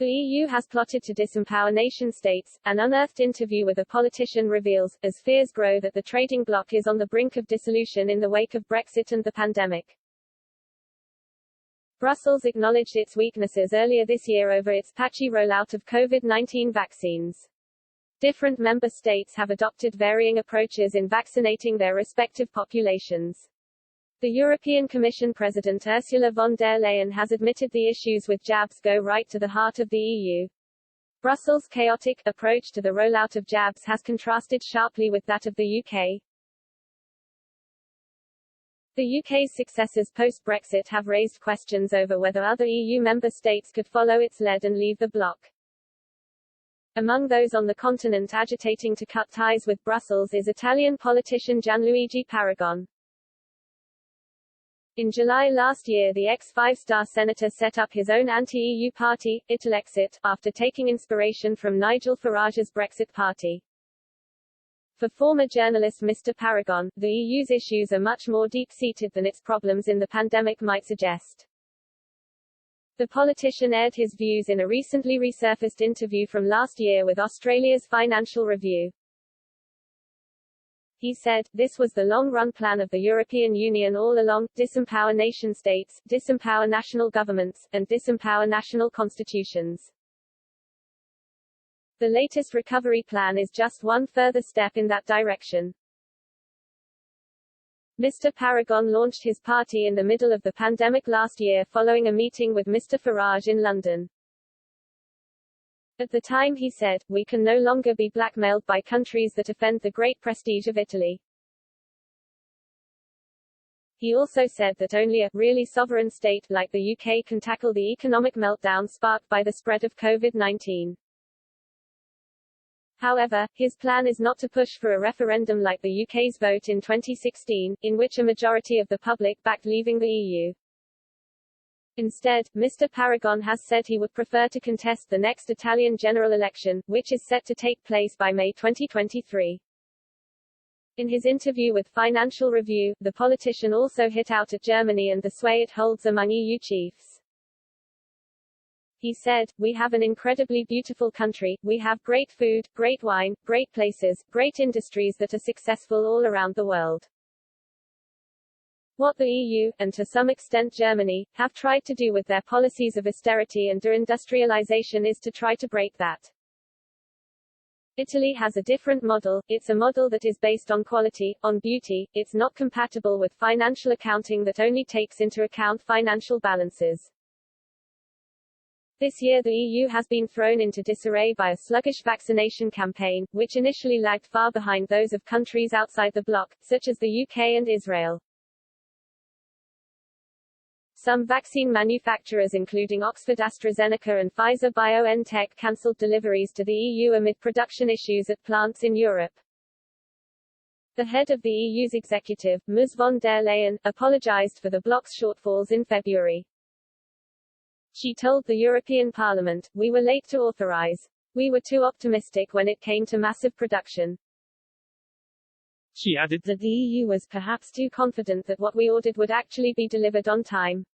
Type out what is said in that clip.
The EU has plotted to disempower nation-states, an unearthed interview with a politician reveals, as fears grow that the trading bloc is on the brink of dissolution in the wake of Brexit and the pandemic. Brussels acknowledged its weaknesses earlier this year over its patchy rollout of COVID-19 vaccines. Different member states have adopted varying approaches in vaccinating their respective populations. The European Commission President Ursula von der Leyen has admitted the issues with jabs go right to the heart of the EU. Brussels' chaotic approach to the rollout of jabs has contrasted sharply with that of the UK. The UK's successors post-Brexit have raised questions over whether other EU member states could follow its lead and leave the bloc. Among those on the continent agitating to cut ties with Brussels is Italian politician Gianluigi Paragon. In July last year, the ex-five-star senator set up his own anti-EU party, Italexit, after taking inspiration from Nigel Farage's Brexit party. For former journalist Mr. Paragon, the EU's issues are much more deep-seated than its problems in the pandemic might suggest. The politician aired his views in a recently resurfaced interview from last year with Australia's Financial Review. He said, "This was the long-run plan of the European Union all along, disempower nation-states, disempower national governments, and disempower national constitutions. The latest recovery plan is just one further step in that direction." Mr. Paragon launched his party in the middle of the pandemic last year following a meeting with Mr. Farage in London. At the time he said, "We can no longer be blackmailed by countries that offend the great prestige of Italy." He also said that only a really sovereign state like the UK can tackle the economic meltdown sparked by the spread of COVID-19. However, his plan is not to push for a referendum like the UK's vote in 2016, in which a majority of the public backed leaving the EU. Instead, Mr. Paragon has said he would prefer to contest the next Italian general election, which is set to take place by May 2023. In his interview with Financial Review, the politician also hit out at Germany and the sway it holds among EU chiefs. He said, "We have an incredibly beautiful country, we have great food, great wine, great places, great industries that are successful all around the world. What the EU, and to some extent Germany, have tried to do with their policies of austerity and deindustrialization is to try to break that. Italy has a different model, it's a model that is based on quality, on beauty, it's not compatible with financial accounting that only takes into account financial balances." This year the EU has been thrown into disarray by a sluggish vaccination campaign, which initially lagged far behind those of countries outside the bloc, such as the UK and Israel. Some vaccine manufacturers including Oxford AstraZeneca and Pfizer-BioNTech cancelled deliveries to the EU amid production issues at plants in Europe. The head of the EU's executive, Ms. von der Leyen, apologized for the bloc's shortfalls in February. She told the European Parliament, "We were late to authorize. We were too optimistic when it came to massive production." She added that the EU was perhaps too confident that what we ordered would actually be delivered on time.